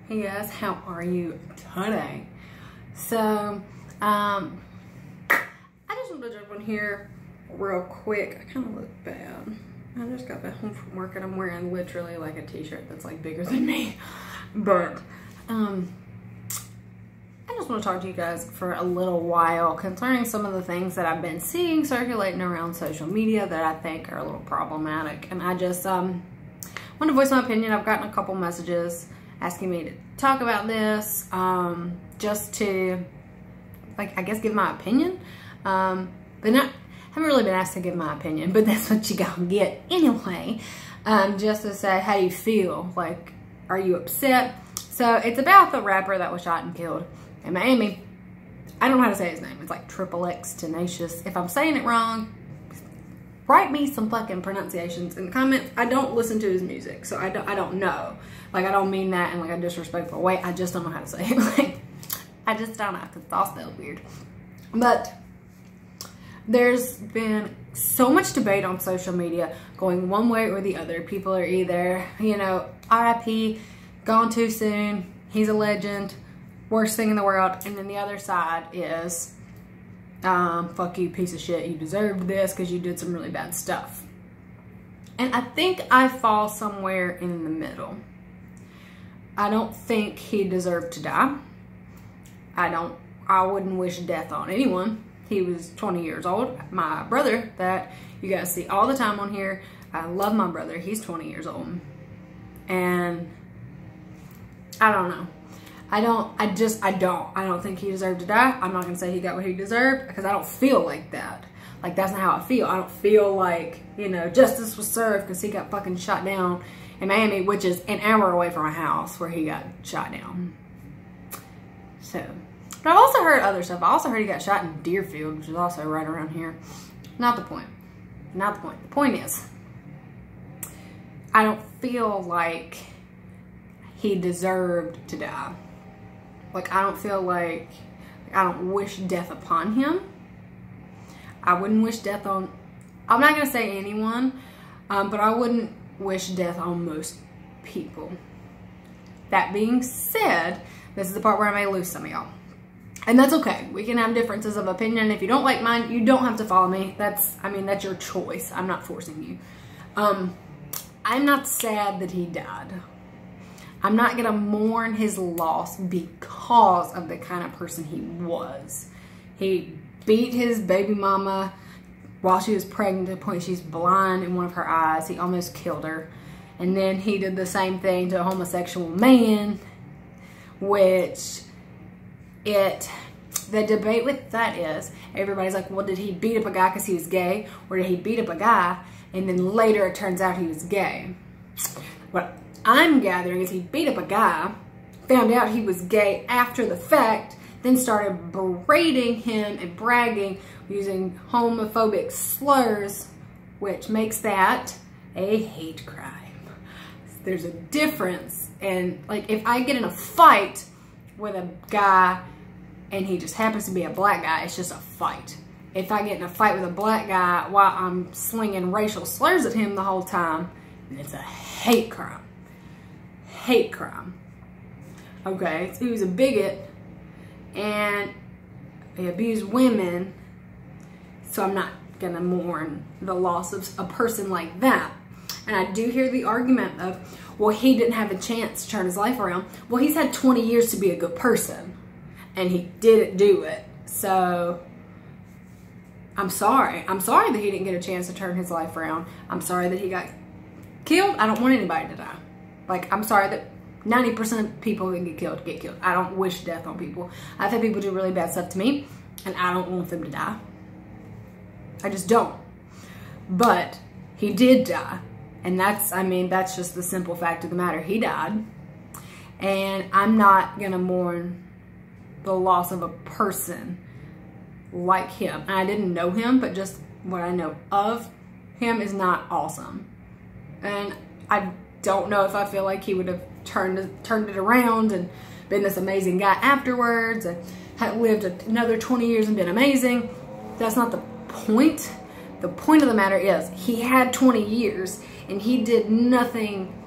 Hey guys, how are you today? So, I just want to jump on here real quick. I kind of look bad. I just got back home from work and I'm wearing literally like a t-shirt that's like bigger than me. But, I just want to talk to you guys for a little while concerning some of the things that I've been seeing circulating around social media that I think are a little problematic. And I just, want to voice my opinion. I've gotten a couple messages asking me to talk about this, just to, like, I guess give my opinion, but not, haven't really been asked to give my opinion, but that's what you gonna get anyway, just to say, how do you feel? Like, are you upset? So it's about the rapper that was shot and killed in Miami. I don't know how to say his name. It's like Xxtenacion. If I'm saying it wrong, write me some fucking pronunciations in the comments. I don't listen to his music, so I don't know. Like, I don't mean that in like a disrespectful way. I just don't know how to say it. Like, I just don't know, because it's all spelled weird. But there's been so much debate on social media going one way or the other. People are either, you know, RIP, gone too soon, he's a legend, worst thing in the world. And then the other side is, fuck you, piece of shit, you deserved this because you did some really bad stuff. And I think I fall somewhere in the middle. I don't think he deserved to die. I wouldn't wish death on anyone. He was 20 years old. My brother, that you guys see all the time on here, I love my brother. He's 20 years old. And I don't know. I don't think he deserved to die. I'm not gonna say he got what he deserved, because I don't feel like that. Like, that's not how I feel. I don't feel like, you know, justice was served because he got fucking shot down in Miami, which is an hour away from my house where he got shot down. So, but I've also heard other stuff. I also heard he got shot in Deerfield, which is also right around here. Not the point. Not the point. The point is, I don't feel like he deserved to die. Like, I don't feel like, I don't wish death upon him. I wouldn't wish death on, I'm not going to say anyone, but I wouldn't wish death on most people. That being said, this is the part where I may lose some of y'all. And that's okay. We can have differences of opinion. If you don't like mine, you don't have to follow me. That's your choice. I'm not forcing you. I'm not sad that he died. I'm not going to mourn his loss because of the kind of person he was. He beat his baby mama while she was pregnant to the point she's blind in one of her eyes. He almost killed her. And then he did the same thing to a homosexual man, which the debate with that is, everybody's like, well, did he beat up a guy because he was gay? Or did he beat up a guy and then later it turns out he was gay? What I'm gathering is he beat up a guy, found out he was gay after the fact, then started berating him and bragging using homophobic slurs, which makes that a hate crime. There's a difference. And like, if I get in a fight with a guy and he just happens to be a black guy, it's just a fight. If I get in a fight with a black guy while I'm slinging racial slurs at him the whole time, then it's a hate crime. Hate crime. Okay, so he was a bigot and he abused women, so I'm not gonna mourn the loss of a person like that. And I do hear the argument of, well, he didn't have a chance to turn his life around. Well, he's had 20 years to be a good person and he didn't do it. So I'm sorry. I'm sorry that he didn't get a chance to turn his life around. I'm sorry that he got killed. I don't want anybody to die. Like, I'm sorry that 90% of people that get killed. I don't wish death on people. I've had people do really bad stuff to me, and I don't want them to die. I just don't. But he did die. And that's just the simple fact of the matter. He died. And I'm not going to mourn the loss of a person like him. And I didn't know him, but just what I know of him is not awesome. And I don't know if I feel like he would have turned it around and been this amazing guy afterwards and had lived another 20 years and been amazing. That's not the point. The point of the matter is he had 20 years and he did nothing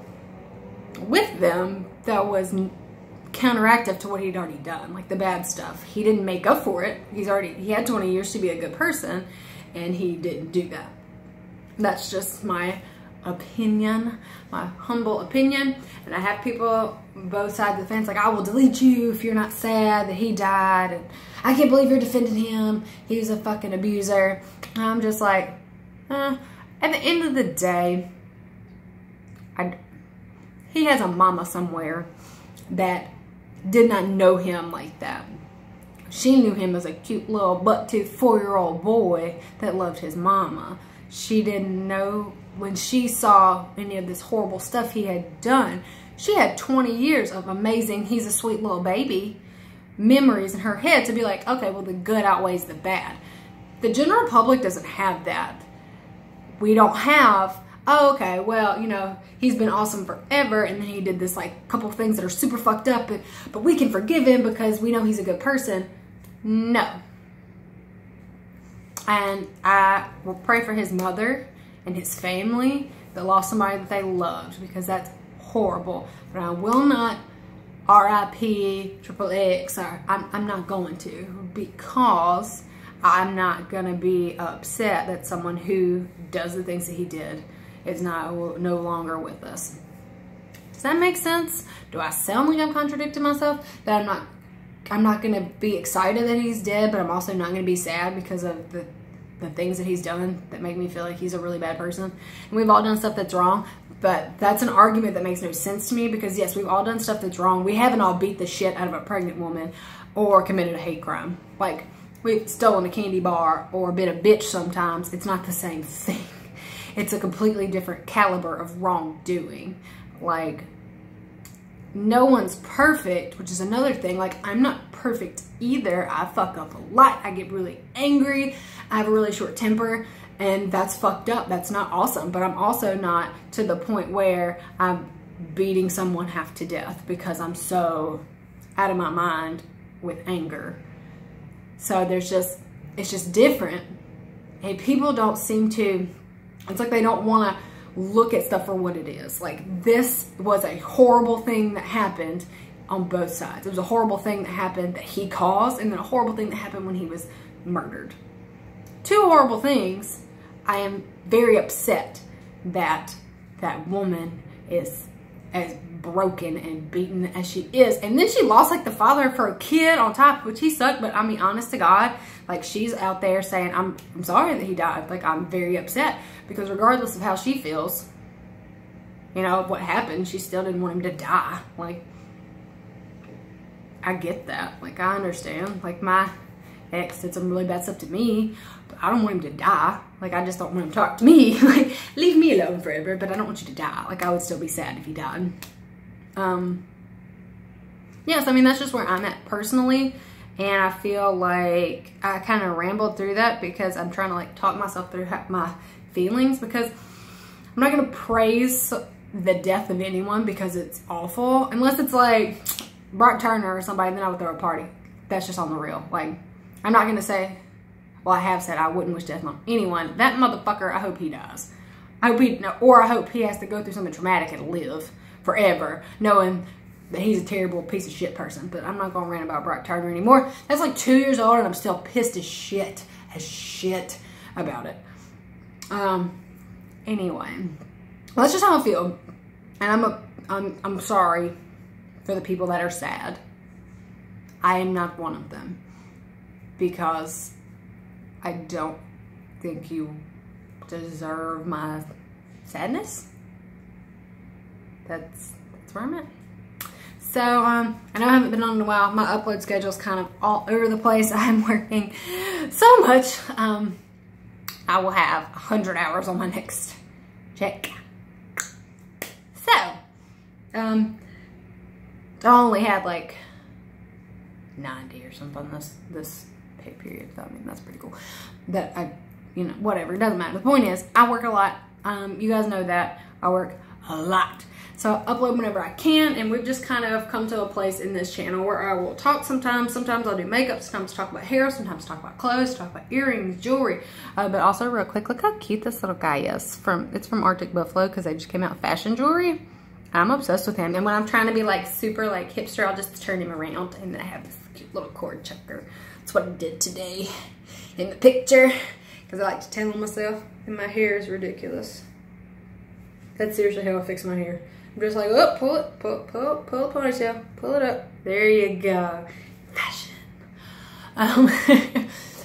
with them that was counteractive to what he'd already done, like the bad stuff. He didn't make up for it. He had 20 years to be a good person, and he didn't do that. That's just my opinion, my humble opinion. And I have people both sides of the fence, like, I will delete you if you're not sad that he died, and I can't believe you're defending him, he was a fucking abuser. And I'm just like, at the end of the day, he has a mama somewhere that did not know him like that. She knew him as a cute little butt-toothed 4-year-old boy that loved his mama. She didn't know when she saw any of this horrible stuff he had done. She had 20 years of amazing, he's a sweet little baby memories in her head to be like, okay, well, the good outweighs the bad. The general public doesn't have that. We don't have, oh, okay, well, you know, he's been awesome forever, and then he did this, like, couple things that are super fucked up, but we can forgive him because we know he's a good person. No. And I will pray for his mother and his family that lost somebody that they loved, because that's horrible. But I will not RIP Xxx, or I'm not going to, because I'm not going to be upset that someone who does the things that he did is no longer with us. Does that make sense? Do I sound like I'm contradicting myself? That I'm not going to be excited that he's dead, but I'm also not going to be sad because of the things that he's done that make me feel like he's a really bad person. And we've all done stuff that's wrong, but that's an argument that makes no sense to me, because yes, we've all done stuff that's wrong. We haven't all beat the shit out of a pregnant woman or committed a hate crime. Like, we've stolen a candy bar or been a bitch sometimes. It's not the same thing. It's a completely different caliber of wrongdoing. Like, no one's perfect, which is another thing. Like, I'm not perfect either. I fuck up a lot. I get really angry. I have a really short temper, and that's fucked up. That's not awesome. But I'm also not to the point where I'm beating someone half to death because I'm so out of my mind with anger. So it's just different. And people don't seem to, it's like they don't want to look at stuff for what it is. Like, this was a horrible thing that happened on both sides. It was a horrible thing that happened that he caused, and then a horrible thing that happened when he was murdered. Two horrible things. I am very upset that that woman is as broken and beaten as she is. And then she lost, like, the father of her kid on top, which he sucked. But I mean, honest to God, like, she's out there saying, I'm sorry that he died. Like, I'm very upset, because regardless of how she feels, you know, what happened, she still didn't want him to die. Like, I get that. Like, I understand. Like, my ex did some really bad stuff to me, but I don't want him to die. Like, I just don't want him to talk to me. Like, leave me alone forever, but I don't want you to die. Like, I would still be sad if he died. Yes, I mean, that's just where I'm at personally. And I feel like I kind of rambled through that because I'm trying to, like, talk myself through my feelings, because I'm not going to praise the death of anyone because it's awful. Unless it's like Brock Turner or somebody, then I would throw a party. That's just on the real. Like, I'm not going to say, well, I have said I wouldn't wish death on anyone. That motherfucker, I hope he dies. I hope he has to go through something traumatic and live forever, knowing that he's a terrible piece of shit person. But I'm not going to rant about Brock Turner anymore. That's like 2 years old, and I'm still pissed as shit about it. Anyway, well, that's just how I feel. And I'm sorry for the people that are sad. I am not one of them, because I don't think you deserve my sadness. That's where I'm at. So, I know I haven't been on in a while. My upload schedule is kind of all over the place. I'm working so much. I will have 100 hours on my next check. So, I only had like 90 or something this pay period. So, I mean, that's pretty cool. You know, whatever, it doesn't matter. The point is, I work a lot. You guys know that. I work a lot. So I upload whenever I can, and we've just kind of come to a place in this channel where I will talk sometimes. Sometimes I'll do makeup, sometimes talk about hair, sometimes talk about clothes, talk about earrings, jewelry. But also real quick, look how cute this little guy is. It's from Arctic Buffalo, because they just came out with fashion jewelry. I'm obsessed with him. And when I'm trying to be like super like hipster, I'll just turn him around and then I have this cute little cord checker. That's what I did today in the picture. Because I like to tangle myself and my hair is ridiculous. That's seriously how I fix my hair. I'm just like, oh, pull it, pull a ponytail, pull it up. There you go. Fashion.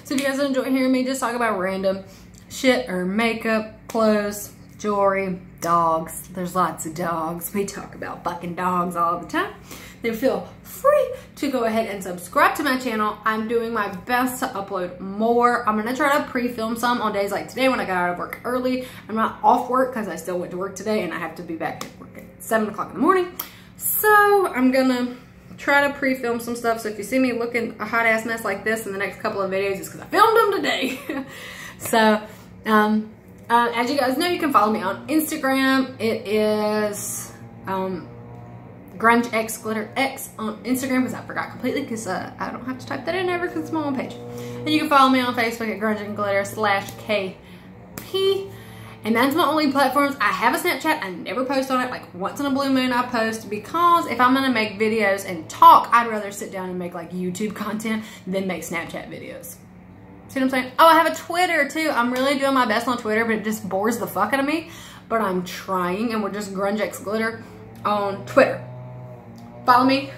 So if you guys enjoy hearing me just talk about random shit or makeup, clothes, jewelry, dogs. There's lots of dogs. We talk about fucking dogs all the time. Then feel free to go ahead and subscribe to my channel. I'm doing my best to upload more. I'm gonna try to pre-film some on days like today when I got out of work early. I'm not off work because I still went to work today and I have to be back at work at 7 o'clock in the morning. So I'm gonna try to pre-film some stuff. So if you see me looking a hot ass mess like this in the next couple of videos, it's because I filmed them today. So, as you guys know, you can follow me on Instagram. It is GrungeXGlitterX on Instagram because I forgot completely because I don't have to type that in ever because it's my own page. And you can follow me on Facebook at GrungeandGlitter/KP. And that's my only platforms. I have a Snapchat. I never post on it. Like once in a blue moon I post because if I'm gonna make videos and talk, I'd rather sit down and make like YouTube content than make Snapchat videos. See what I'm saying? Oh, I have a Twitter too. I'm really doing my best on Twitter, but it just bores the fuck out of me. But I'm trying, and we're just GrungeXGlitter on Twitter. Follow me,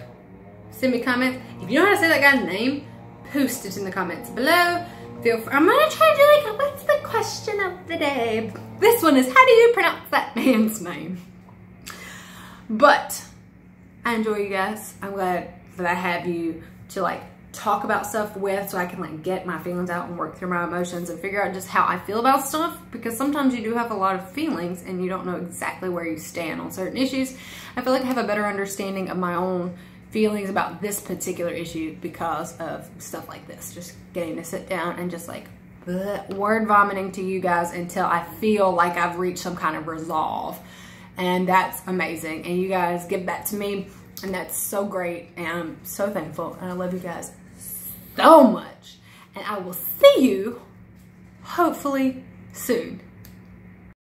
send me comments. If you know how to say that guy's name, post it in the comments below. Feel free. I'm gonna try to do like, what's the question of the day? This one is, how do you pronounce that man's name? But I enjoy you guys. I'm glad that I have you to like talk about stuff with so I can like get my feelings out and work through my emotions and figure out just how I feel about stuff, because sometimes you do have a lot of feelings and you don't know exactly where you stand on certain issues. I feel like I have a better understanding of my own feelings about this particular issue because of stuff like this. Just getting to sit down and just like word vomiting to you guys until I feel like I've reached some kind of resolve. And that's amazing. And you guys give that to me and that's so great. And I'm so thankful and I love you guys so much. And I will see you hopefully soon.